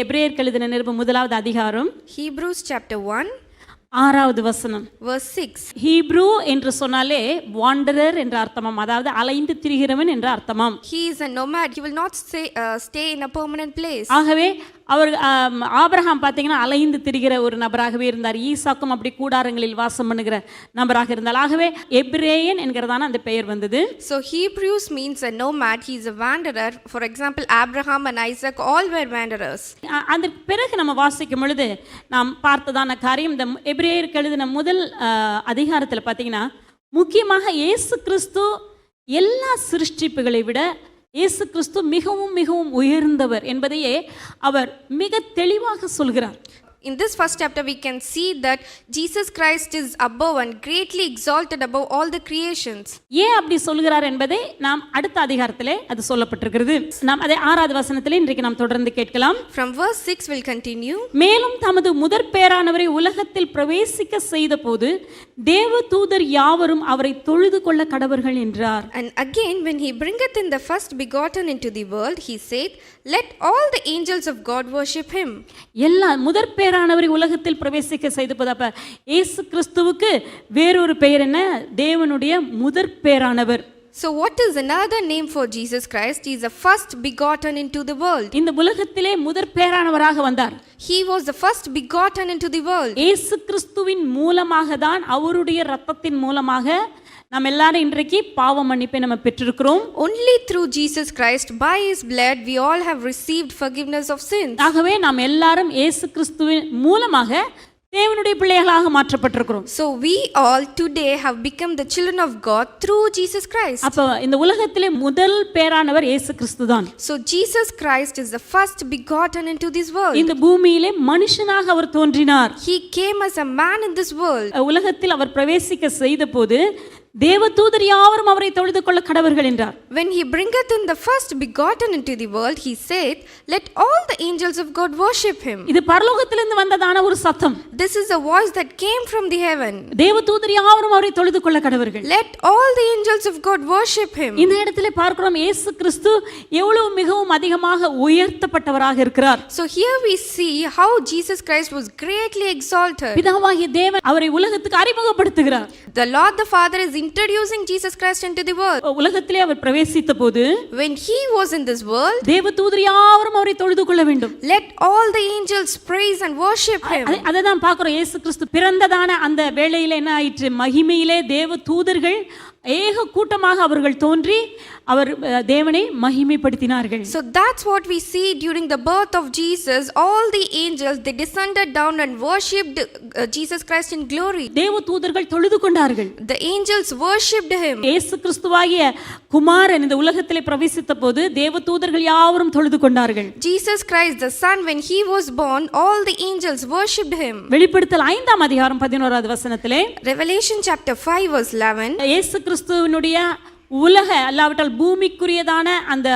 எபிரேயருக்கு எழுதின நிருபம் முதலாவது அதிகாரம் Hebrews chapter 1 ஆறாவது வசனம். verse 6. ஹீப்ரூ என்று சொன்னாலே வாண்டரர் என்ற அர்த்தமாம், அதாவது அலைந்து திரிகிறவன் என்ற அர்த்தமாம். He is a nomad. He will not stay in a permanent place. ஆகவே அவர் ஆபிரகாம் பார்த்தீங்கன்னா அலைந்து திரிகிற ஒரு நபராகவே இருந்தார். ஈசாக்கும் அப்படி கூடாரங்களில் வாசம் பண்ணுகிற நபராக இருந்தார். ஆகவே எபிரேயன் என்கிறதான அந்த பெயர் வந்தது. So Hebrews means a nomad. He is a wanderer. For example, Abraham and Isaac all were wanderers. அந்த பிறகு நம்ம வாசிக்கும் பொழுது நாம் பார்த்ததான காரியம், இந்த எபிரேயருக்கு எழுதின முதல் அதிகாரத்தில் பார்த்தீங்கன்னா முக்கியமாக இயேசு கிறிஸ்து எல்லா சிருஷ்டிப்புகளை விட இயேசு கிறிஸ்து மிகவும் மிகவும் உயர்ந்தவர் என்பதையே அவர் மிக தெளிவாக சொல்கிறார். In this first chapter we can see that Jesus Christ is above and greatly exalted above all the creations. ஏன் அப்படி சொல்கிறார் என்பதை நாம் அடுத்த அதிகாரத்திலே அது சொல்லப்பட்டிருக்கிறது. நாம் அதை ஆறாவது வசனத்திலே இன்றைக்கு நாம் தொடர்ந்து கேட்கலாம். From verse 6 will continue. மேலும் தமது முதற் பேரானவரை உலகத்தில் பிரவேசிக்க செய்தபோது தேவ தூதர் யாவரும் அவரை தொழுது கொள்ள கடவர்கள் என்றார். And again when he bringeth in the first begotten into the world, he said, let all the angels of God worship him. எல்லா முதற் பேரானவரை உலகத்தில் பிரவேசிக்க செய்தபோது, அப்ப இயேசு கிறிஸ்துவுக்கு வேறொரு பெயர் என்ன? தேவனுடைய முதற் பேரானவர். So what is another name for Jesus Christ? He is the first begotten into the world. இந்த உலகத்திலே முதற் பேரானவராக வந்தார். He was the first begotten into the world. இயேசு கிறிஸ்துவின் மூலமாக தான், அவருடைய இரத்தத்தின் மூலமாக நாம் எல்லாரும் இன்றைக்கு பாவ மன்னிப்பை நம்ம பெற்றிருக்கிறோம். Only through Jesus Christ, by his blood, we all have received forgiveness of sins. ஆகவே நாம் எல்லாரும் இயேசு கிறிஸ்துவின் மூலமாக தேவனுடைய பிள்ளைகளாக மாற்றப்பட்டிருக்கிறோம். So we all today have become the children of God through Jesus Christ. அப்ப இந்த உலகத்திலே முதல் பேரானவர் இயேசு கிறிஸ்துதான். So Jesus Christ is the first begotten into this world. இந்த பூமியிலே மனுஷனாக அவர் தோன்றினார். He came as a man in this world. உலகத்தில் அவர் பிரவேசிக்க செய்தபோது தேவதூதர் யாவரும் அவரை தொழுது கொள்ள கடவர்கள் என்றார். When he bringeth in the first begotten into the world, he said, let all the angels of God worship him. இது பரலோகத்திலிருந்து வந்ததான ஒரு சத்தம். This is a voice that came from the heaven. தேவதூதர் யாவரும் அவரை தொழுது கொள்ள கடவர்கள். Let all the angels of God worship him. இந்த இடத்திலே பார்க்கிறோம் இயேசு கிறிஸ்து எவ்வளவு மிகவும் அதிகமாக உயர்த்தப்பட்டவராக இருக்கிறார். So here we see how Jesus Christ was greatly exalted. பிதாவாகிய தேவன் அவரை உலகத்துக்கு அறிமுகப்படுத்துகிறார். The Lord the Father is introducing Jesus Christ into the world. உலகத்திலே அவர் பிரவேசித்த போது, when he was in this world, தேவதூதர் யாவரும் அவரை தொழுது கொள்ள வேண்டும். let all the angels praise and worship him. அததான் பார்க்கிறோம். இயேசு கிறிஸ்து பிறந்ததான அந்த வேளையில என்ன ஆயிற்று? மகிமையிலே தேவதூதர்கள் ஏக கூட்டமாக அவர்கள் தோன்றி அவர் தேவனை மகிமைப்படுத்தினார்கள். So that's what we see during the birth of Jesus. All the angels, they descended down and worshipped Jesus Christ in glory. தேவதூதர்கள் தொழுது கொண்டார்கள். The angels worshipped him. இயேசு கிறிஸ்துவாகிய குமாரன் இந்த உலகத்திலே பிரவேசித்த போது தேவதூதர்கள் யாவரும் தொழுது கொண்டார்கள். Jesus Christ the Son, when he was born, all the angels worshipped him. வெளிப்படுத்தல் 5ஆம் அதிகாரம் 11வது வசனத்திலே, Revelation chapter 5 verse 11, இயேசு கிறிஸ்துவினுடைய உலக அல்லாவிட்டால் பூமிக்குரியதான அந்த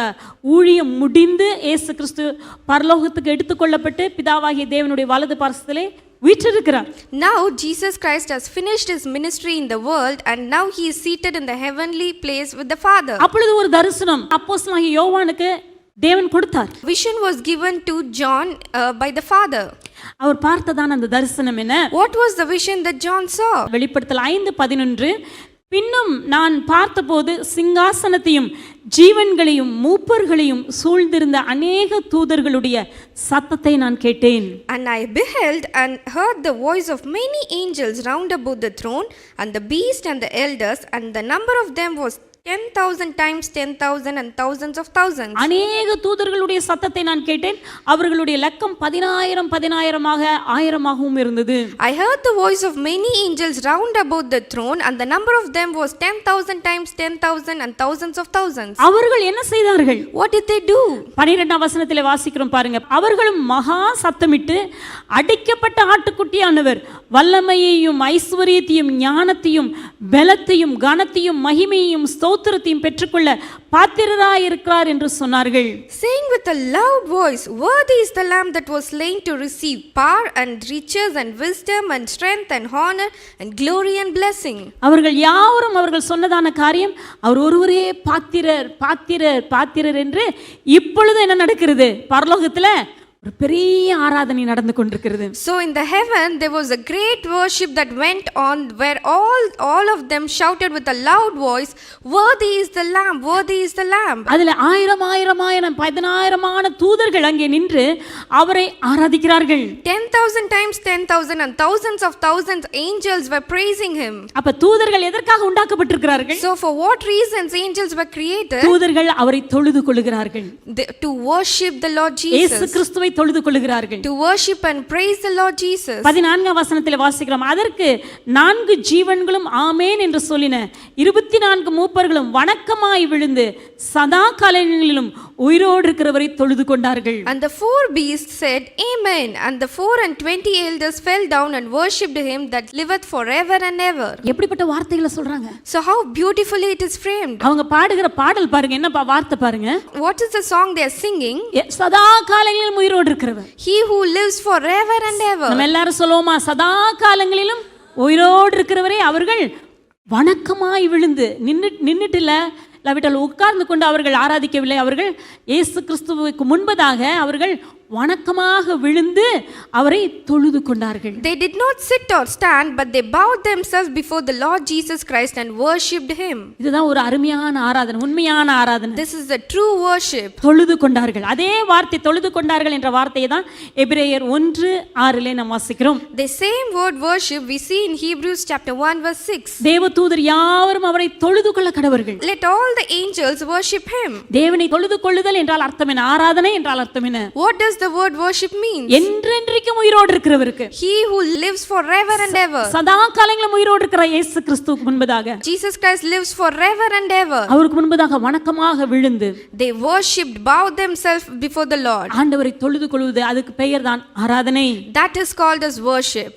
ஊழியம் முடிந்து இயேசு கிறிஸ்து பரலோகத்துக்கு எடுத்துக்கொள்ளப்பட்டு பிதாவாகிய தேவனுடைய வலது பார்சத்திலே வீற்றிருக்கிறார். Now Jesus Christ has finished his ministry in the world and now he is seated in the heavenly place with the Father. அப்பொழுது ஒரு தரிசனம் அப்போஸ்தலனாகிய யோவானுக்கு தேவன் கொடுத்தார். Vision was given to John by the Father. அவர் பார்த்ததான அந்த தரிசனம் என்ன? What was the vision that John saw? வெளிப்படுத்தல் 5:11, பின்னும் நான் பார்த்தபோது சிங்காசனத்தையும் ஜீவன்களையும் மூப்பர்களையும் சூழ்ந்திருந்த அநேக தூதர்களுடைய சத்தத்தை நான் கேட்டேன். And I beheld and heard the voice of many angels round about the throne and the beast and the elders, and the number of them was 10,000 times 10,000 and thousands of thousands. அநேக தூதர்களுடைய சத்தத்தை நான் கேட்டேன். அவர்களுடைய லக்கம் 10,000 ஆயிரமாகவும் இருந்தது. I heard the voice of many angels round about the throne, and the number of them was 10,000 times 10,000 and thousands of thousands. அவர்கள் என்ன செய்தார்கள்? What did they do? 12ஆம் வசனத்திலே வாசிக்கிறோம் பாருங்க. அவர்களும் மகா சத்தமிட்டு, அடிக்கப்பட்ட ஆட்டுக்குட்டியானவர் வல்லமையையும் ஐஸ்வரியத்தையும் ஞானத்தையும் பலத்தையும் கனத்தையும் மகிமையையும் ஸ்தோத்திரத்தையும் பெற்றுக்கொள்ள பாத்திரராயிருக்கிறார் என்று சொன்னார்கள். Saying with a loud voice, worthy is the lamb that was slain to receive power and riches and wisdom and strength and honor and glory and blessing. அவர்கள் யாவரும் அவர்கள் சொன்னதான காரியம், அவர் ஒருவரே பாத்திரர் பாத்திரர் பாத்திரர் என்று இப்பொழுது என்ன நடக்கிறது? பரலோகத்துல ஒரு பெரிய ஆராதனை நடந்து கொண்டிருக்கிறது. So in the heaven there was a great worship that went on, where all of them shouted with a loud voice, "Worthy is the Lamb, worthy is the Lamb." அதுல ஆயிரம் 10,000 தூதர்கள் அங்கே நின்று அவரை ஆராதிக்கிறார்கள். 10,000 times 10,000 and thousands of thousands angels were praising him. அப்ப தூதர்கள் எதற்காக உண்டாக்கப்பட்டிருக்கிறார்கள்? So for what reasons angels were created? தூதர்கள் அவரை தொழுது கொள்ளுகிறார்கள். To worship the Lord இயேசு Jesus. கிறிஸ்துவை தொழுது கொள்ளுகிறார்கள். To worship and praise the Lord Jesus. 14ஆம் வசனத்தில் வாசிக்கிறோம். அதற்கு 4 ஜீவன்களும் ஆமென் என்று சொல்லின. 24 மூப்பர்களும் வணக்கமாய் விழுந்து சதா காலங்களிலும் உயிரோடு இருக்கிறவரை தொழுது கொண்டார்கள். And the 4 beasts said, Amen. And the 24 elders fell down and worshipped him that liveth forever and ever. எப்படிப்பட்ட வார்த்தைகளை சொல்றாங்க? So how beautifully it is framed. அவங்க பாடுகிற பாடல் பாருங்க, என்ன வார்த்தை பாருங்க. What is the song they are singing? சதா காலங்களிலும் உயிரோடு இருக்கிறவர். He who lives forever and ever. நம்ம எல்லாரும் சொல்லுவோமா, சதா காலங்களிலும் உயிரோடு இருக்கிறவரே அவர்கள் வணக்கமாய் விழுந்து நின்னுட்டு இல்லாவிட்டால் உட்கார்ந்து கொண்டு அவர்கள் ஆராதிக்கவில்லை. அவர்கள் இயேசு கிறிஸ்துவுக்கு முன்பதாக அவர்கள் வணக்கமாக விழுந்து அவரை தொழுது கொண்டார்கள். They did not sit or stand, but they bowed themselves before the Lord Jesus Christ and worshipped him. இதுதான் ஒரு அருமையான ஆராதனை, உண்மையான ஆராதனை. This is the true worship. தொழுது கொண்டார்கள். அதே வார்த்தை தொழுது கொண்டார்கள் என்ற வார்த்தையை தான் எபிரேயர் 1:6 நாம் வாசிக்கிறோம். The same word worship we see in Hebrews chapter 1 verse 6. தேவதூதர் யாவரும் அவரை தொழுது கொள்ள கடவர்கள். Let all the angels worship him. தேவனை தொழுது கொள்ளுதல் என்றால் அர்த்தம் என்ன? ஆராதனை என்றால் அர்த்தம் என்ன? What does the word worship means? என்றென்றைக்கும் உயிரோடு இருக்கிறவருக்கு. He who lives forever and ever. சதா காலங்களிலும் உயிரோடு இருக்கிற இயேசு கிறிஸ்துவுக்கு முன்பதாக, Jesus Christ lives forever and ever. அவருக்கு முன்பதாக வணக்கமாக விழுந்து They worshipped, bowed themselves before the Lord. ஆண்டவரை தொழுது கொள்வது, அதுக்கு பெயர் தான் ஆராதனை. That is called as worship.